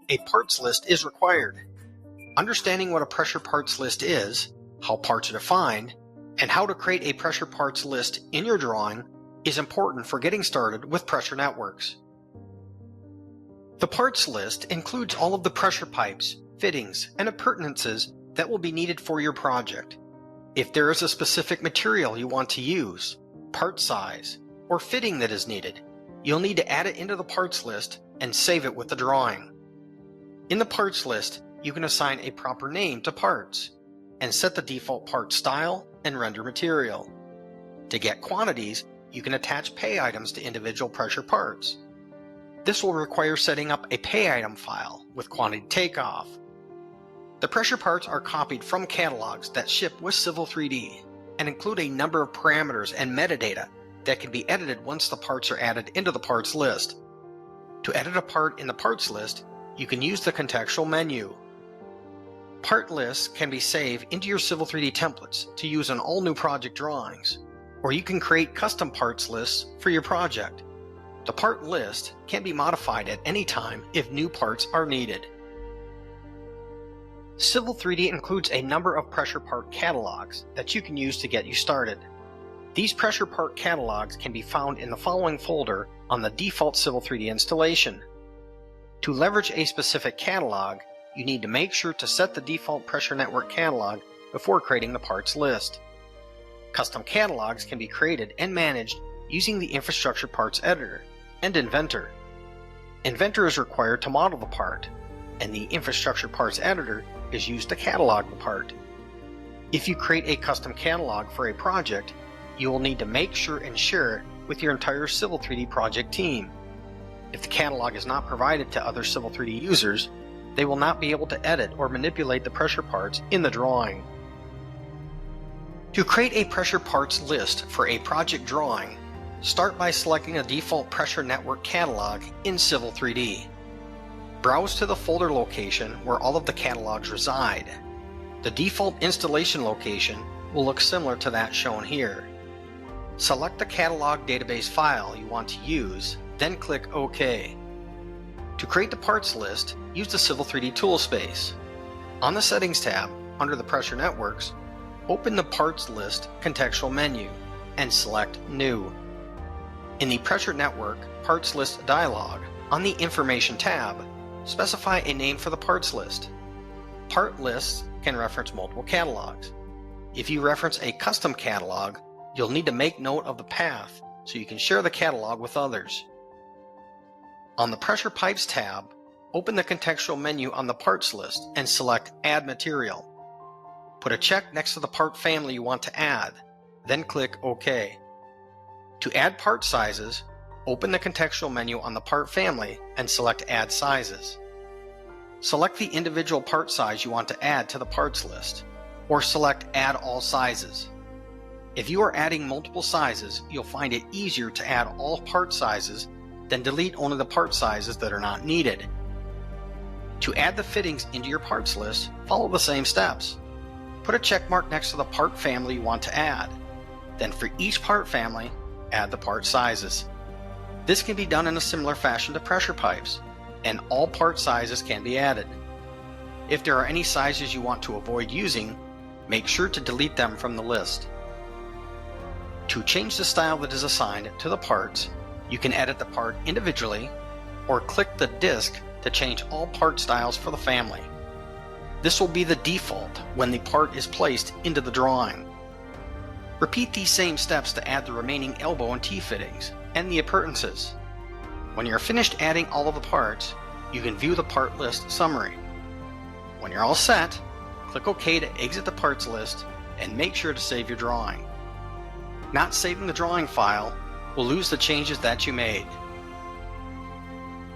a parts list is required. Understanding what a pressure parts list is, how parts are defined, and how to create a pressure parts list in your drawing is important for getting started with pressure networks. The parts list includes all of the pressure pipes, fittings, and appurtenances that will be needed for your project. If there is a specific material you want to use, part size, or fitting that is needed, you'll need to add it into the parts list and save it with the drawing. In the parts list, you can assign a proper name to parts and set the default part style and render material. To get quantities, you can attach pay items to individual pressure parts. This will require setting up a pay item file with quantity takeoff. The pressure parts are copied from catalogs that ship with Civil 3D and include a number of parameters and metadata that can be edited once the parts are added into the parts list. To edit a part in the parts list, you can use the contextual menu. Part lists can be saved into your Civil 3D templates to use on all new project drawings, or you can create custom parts lists for your project. The part list can be modified at any time if new parts are needed. Civil 3D includes a number of pressure part catalogs that you can use to get you started. These pressure part catalogs can be found in the following folder on the default Civil 3D installation. To leverage a specific catalog, you need to make sure to set the default pressure network catalog before creating the parts list. Custom catalogs can be created and managed using the infrastructure parts editor and inventor. Inventor is required to model the part, and the infrastructure parts editor is used to catalog the part. If you create a custom catalog for a project, you will need to make sure and share it with your entire Civil 3D project team. If the catalog is not provided to other Civil 3D users, they will not be able to edit or manipulate the pressure parts in the drawing. To create a pressure parts list for a project drawing, start by selecting a default pressure network catalog in Civil 3D. Browse to the folder location where all of the catalogs reside. The default installation location will look similar to that shown here. Select the catalog database file you want to use, then click OK. To create the parts list, use the Civil 3D tool space. On the Settings tab, under the Pressure Networks, open the Parts List contextual menu and select New. In the Pressure Network Parts List dialog, on the Information tab, specify a name for the parts list. Part lists can reference multiple catalogs. If you reference a custom catalog, you'll need to make note of the path so you can share the catalog with others. On the Pressure Pipes tab, open the contextual menu on the parts list and select Add Material. Put a check next to the part family you want to add, then click OK. To add part sizes, open the contextual menu on the part family and select Add Sizes. Select the individual part size you want to add to the parts list, or select Add All Sizes. If you are adding multiple sizes, you'll find it easier to add all part sizes than delete only the part sizes that are not needed. To add the fittings into your parts list, follow the same steps. Put a check mark next to the part family you want to add. Then for each part family, add the part sizes. This can be done in a similar fashion to pressure pipes, and all part sizes can be added. If there are any sizes you want to avoid using, make sure to delete them from the list. To change the style that is assigned to the parts, you can edit the part individually or click the disc to change all part styles for the family. This will be the default when the part is placed into the drawing. Repeat these same steps to add the remaining elbow and T-fittings and the appurtenances. When you're finished adding all of the parts, you can view the part list summary. When you're all set, click OK to exit the parts list and make sure to save your drawing. Not saving the drawing file will lose the changes that you made.